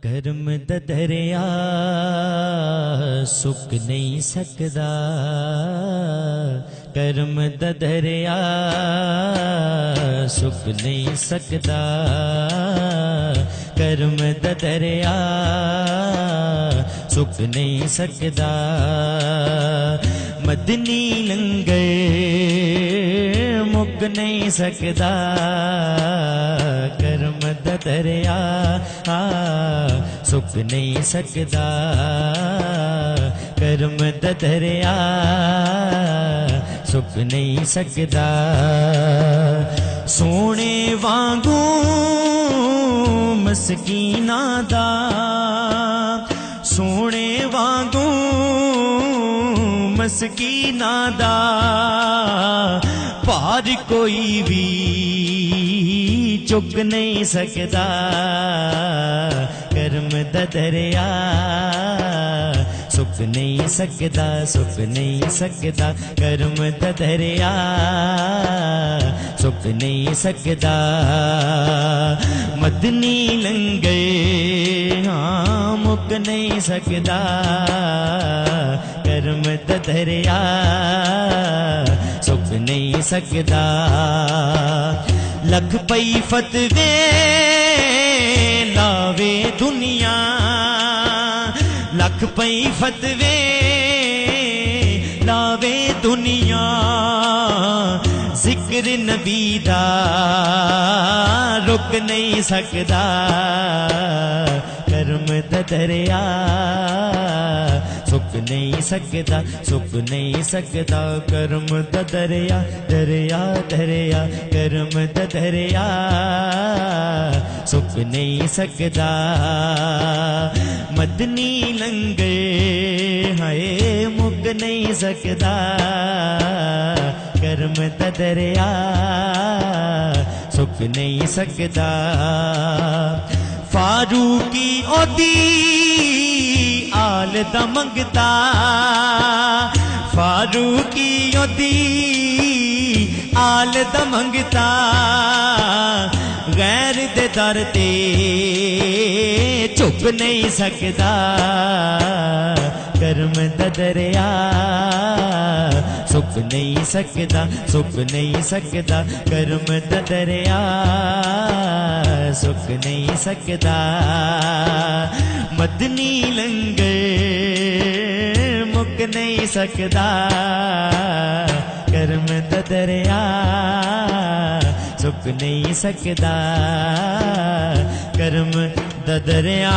करम दा दरिया सुक नहीं सकदा, करम दा दरिया सुक नहीं सकदा, करम दा दरिया सुक नहीं सकदा। मदनी लंगर मुक नहीं सकदा, करम दा दरिया सुक नहीं सकदा, करम दा दरिया सुक नहीं सकदा। सोने वांगू मस्कीना दा, सोने वांगू मस्कीना दा पार कोई भी चुक नहीं सकदा। करम दा दरिया सुक नहीं सकदा, सुक नहीं सकदा, करम दा दरिया सुक नहीं सकदा। मदनी लंगर मुक नहीं सकदा, करम दा दरिया सुक नहीं सकदा। लख पई फतवे लावे दुनिया, लख पई फतवे लावे दुनिया, जिक्र नबी दा रुक नहीं सकदा। करम दा दरिया सुक नहीं सकदा, सुक नहीं सकदा, करम दा दरिया दरिया दरिया, करम दा दरिया सुक नहीं सकदा। मदनी लंगर हाय मुक नहीं सकदा, करम दा दरिया सुक नहीं सकदा। फारूकी ओदी आल दा मंगता, फारूकी ओदी आल दा मंगता, गैर दे दर ते झुक नहीं सकदा। करम दा दरिया सुक नहीं सकदा, सुक नहीं सकदा, करम दा दरिया सुक नहीं सकदा। मदनी लंगर मुक नहीं सकदा, करम दा दरिया सुक नहीं सकदा, करम दा दरिया